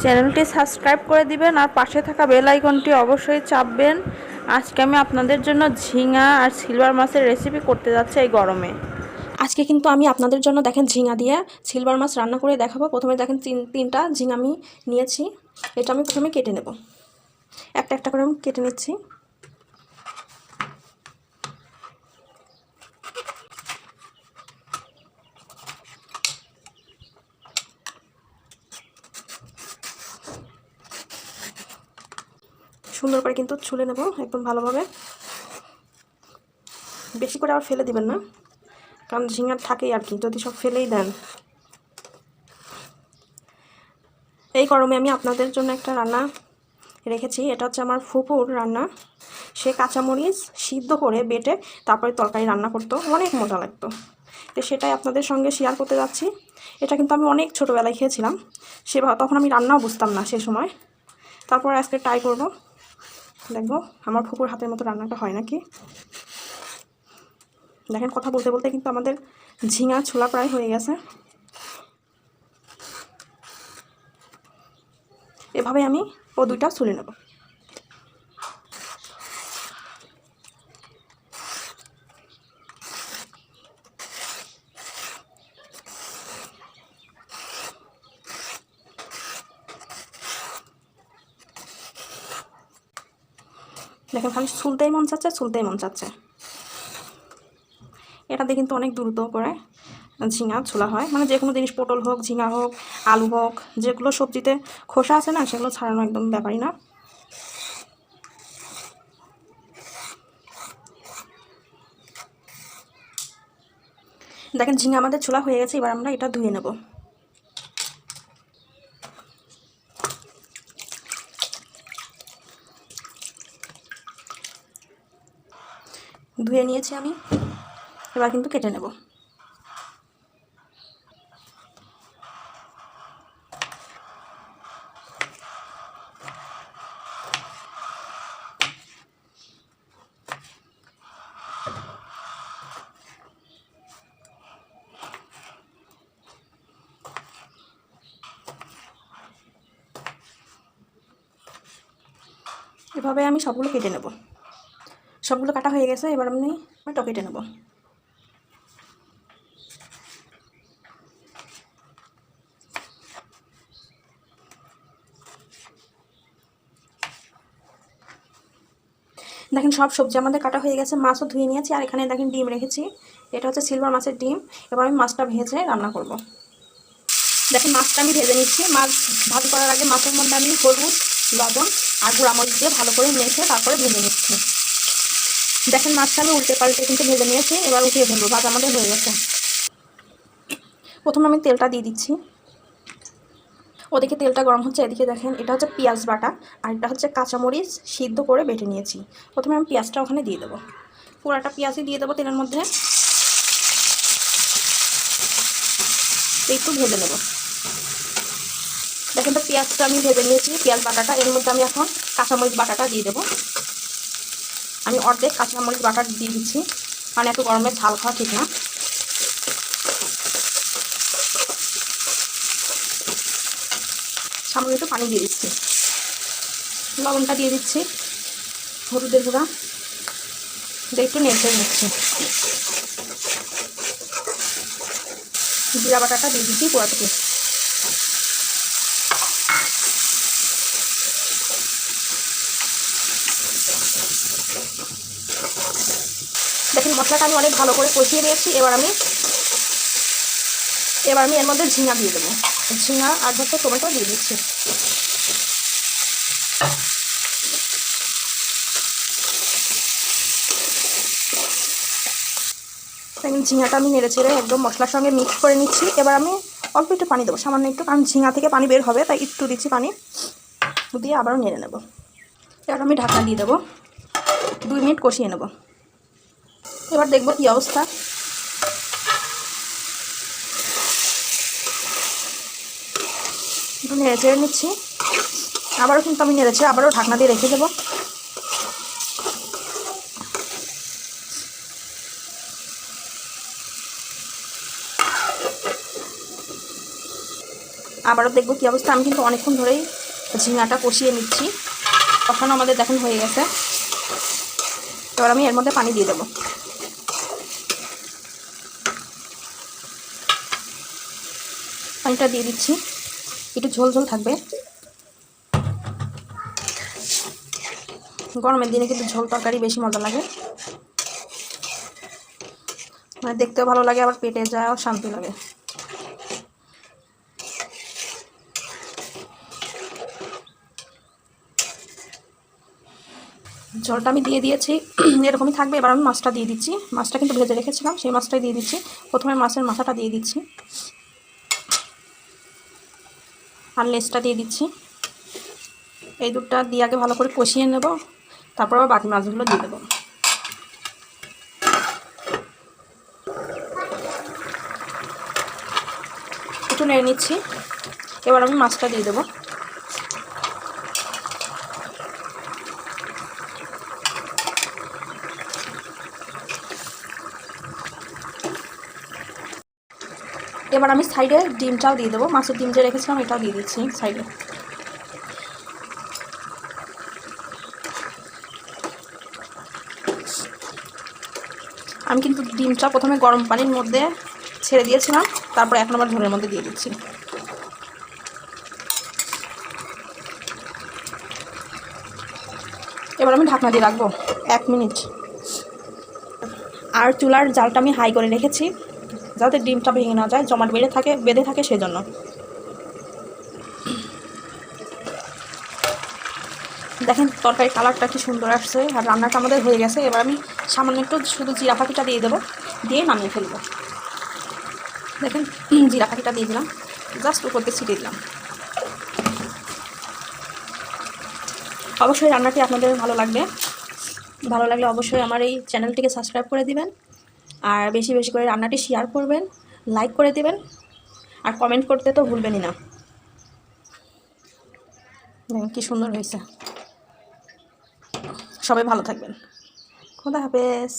চ্যানেলটি সাবস্ক্রাইব করে দিবেন আর পাশে থাকা বেল আইকনটি অবশ্যই চাপবেন। আজকে আমি আপনাদের জন্য ঝিঙা আর সিলভার মাছের রেসিপি করতে যাচ্ছি এই গরমে। আজকে কিন্তু আমি আপনাদের জন্য দেখেন ঝিঙা দিয়ে সিলভার মাছ রান্না করে দেখাবো। প্রথমে দেখেন তিনটা ঝিঙা আমি নিয়েছি। এটা আমি প্রথমে কেটে নেব, একটা একটা করে আমি কেটে নিচ্ছি। সুন্দর করে কিন্তু ছুলে নেব একদম ভালোভাবে, বেশি করে আর ফেলে দিবেন না, কারণ ঝিঙার থাকেই আর কি, যদি সব ফেলেই দেন। এই গরমে আমি আপনাদের জন্য একটা রান্না রেখেছি, এটা হচ্ছে আমার ফুপুর রান্না। সে কাঁচামরিচ সিদ্ধ করে বেটে তারপরে তরকারি রান্না করতো, অনেক মজা লাগতো। তো সেটাই আপনাদের সঙ্গে শেয়ার করতে যাচ্ছি। এটা কিন্তু আমি অনেক ছোটোবেলায় খেয়েছিলাম, তখন আমি রান্নাও বুঝতাম না সে সময়। তারপর আজকে ট্রাই করব, দেখবো আমার ফুপুর হাতের মতো রান্নাটা হয় নাকি। দেখেন কথা বলতে বলতে কিন্তু আমাদের ঝিঙা ছোলা প্রায় হয়ে গেছে। এভাবে আমি দুইটা ছুলে নেব। দেখেন খালি ছুলতেই মন চাচ্ছে, ছুলতেই মন চাচ্ছে। এটা দিয়ে কিন্তু অনেক দ্রুত করে ঝিঙা ছোলা হয়, মানে যে কোনো জিনিস, পটল হোক, ঝিঙা হোক, আলু হোক, যেগুলো সবজিতে খোসা আছে না, সেগুলো ছাড়ানো একদম ব্যাপারই না। দেখেন ঝিঙা আমাদের ছোলা হয়ে গেছে, এবার আমরা এটা ধুয়ে নেব। ধুয়ে নিয়েছি আমি, এবার কিন্তু কেটে নেব। এভাবে আমি সবগুলো কেটে নেব। সবগুলো কাটা হয়ে গেছে, এবার আমি কেটে নেব। দেখেন সব সবজি আমাদের কাটা হয়ে গেছে, মাছও ধুয়ে নিয়েছি, আর এখানে দেখেন ডিম রেখেছি। এটা হচ্ছে সিলভার মাছের ডিম। এবার আমি মাছটা ভেজে রান্না করব। দেখেন মাছটা আমি ভেজে নিচ্ছি। মাছ ভাজি করার আগে মাছের মধ্যে আমি হলুদ, লবণ আর গুঁড়ামরিচ দিয়ে ভালো করে মেখে তারপরে ভেজে নিচ্ছি। দেখেন মাছটা আমি উল্টে পাল্টে কিন্তু ভেজে নিয়েছি, এবার উঠিয়ে ফেলবো, ভাজা আমাদের হয়ে গেছে। প্রথমে আমি তেলটা দিয়ে দিচ্ছি। ওদিকে তেলটা গরম হচ্ছে, এদিকে দেখেন এটা হচ্ছে পেঁয়াজ বাটা, আর এটা হচ্ছে কাঁচামরিচ সিদ্ধ করে বেটে নিয়েছি। প্রথমে আমি পেঁয়াজটা ওখানে দিয়ে দেবো, পুরাটা পেঁয়াজই দিয়ে দেবো তেলের মধ্যে, একটু ভেজে নেব। দেখেন তো পেঁয়াজটা আমি ভেজে নিয়েছি, পেঁয়াজ বাটাটা, এর মধ্যে আমি এখন কাঁচামরিচ বাটাটা দিয়ে দেবো। আমি অর্ধেক কাঁচামরিচ বাটা দিয়ে দিচ্ছি, কারণ এত গরমে ঝাল খাওয়া ঠিক না। সামান্য একটু পানি দিয়ে দিচ্ছি, লবণটা দিয়ে দিচ্ছি, হলুদের গুঁড়া দিয়ে একটু নেড়ে নিচ্ছি, জিরা বাটাটা দিয়ে দিচ্ছি পুরা থেকে। দেখেন মশলাটা আমি অনেক ভালো করে কষিয়ে নিয়েছি। এবার আমি এর মধ্যে ঝিঙা দিয়ে দেবো, ঝিঙা আর হচ্ছে টমেটো দিয়ে দিচ্ছি। ঝিঙাটা আমি নেড়ে চেড়ে একদম মশলার সঙ্গে মিক্স করে নিচ্ছি। এবার আমি অল্প একটু পানি দেবো, সামান্য একটু, কারণ ঝিঙা থেকে পানি বের হবে, তাই একটু দিচ্ছি পানি দিয়ে আবারও নেড়ে নেব। এবার আমি ঢাকনা দিয়ে দেবো, 2 মিনিট কষিয়ে নেব। এবার দেখবো কী অবস্থা। একটু নেড়ে চেড়ে নিচ্ছি, আবারও কিন্তু আমি নেড়ে চেড়ে আবারও ঢাকনা দিয়ে রেখে দেবো। আবারও দেখবো কী অবস্থা। আমি কিন্তু অনেকক্ষণ ধরেই ঝিঙাটা কষিয়ে নিচ্ছি। কষানো আমাদের দেখুন হয়ে গেছে। এবার আমি এর মধ্যে পানি দিয়ে দেবো। পানিটা দিয়ে দিচ্ছি, একটু ঝোল ঝোল থাকবে। গরমের দিনে কিন্তু ঝোল তরকারি বেশি মজা লাগে, মানে দেখতেও ভালো লাগে, আবার পেটে যাওয়াও শান্তি লাগে। ঝোলটা আমি দিয়ে দিয়েছি, এরকমই থাকবে। এবার আমি মাছটা দিয়ে দিচ্ছি। মাছটা কিন্তু ভেজে রেখেছিলাম, সেই মাছটাই দিয়ে দিচ্ছি। প্রথমে মাছের মাথাটা দিয়ে দিচ্ছি আর লেজটা দিয়ে দিচ্ছি। এই দুধটা দিয়ে আগে ভালো করে কষিয়ে নেব, তারপর আবার বাকি মাছগুলো দিয়ে দেবো। একটু নেড়ে নিচ্ছি। এবার আমি মাছটা দিয়ে দেবো। এবার আমি সাইডে ডিমটাও দিয়ে দেবো। মাছের ডিম যে রেখেছিলাম এটাও দিয়ে দিচ্ছি সাইডে। আমি কিন্তু ডিমটা প্রথমে গরম পানির মধ্যে ছেড়ে দিয়েছিলাম, তারপর এখন আবার ঝোলের মধ্যে দিয়ে দিচ্ছি। এবার আমি ঢাকনা দিয়ে রাখবো 1 মিনিট। আর চুলার জালটা আমি হাই করে রেখেছি, যাতে ডিমটা ভেঙে না যায়, জমাট বেঁধে থাকে সেজন্য। দেখেন তরকারি কালারটা কি সুন্দর আসছে, আর রান্নাটা আমাদের হয়ে গেছে। এবার আমি সামান্য একটু শুধু জিরা ফাঁকিটা দিয়ে দেবো, দিয়ে নামিয়ে ফেলবো। দেখেন জিরা ফাঁকিটা দিয়ে দিলাম, জাস্ট উপর দিয়ে ছিটিয়ে দিলাম। অবশ্যই রান্নাটি আপনাদের ভালো লাগবে। ভালো লাগলে অবশ্যই আমার এই চ্যানেলটিকে সাবস্ক্রাইব করে দিবেন, আর বেশি বেশি করে রান্নাটি শেয়ার করবেন, লাইক করে দিবেন, আর কমেন্ট করতে তো ভুলবেনই না। দেখেন কি সুন্দর হয়েছে। সবাই ভালো থাকবেন। খোদা হাফেজ।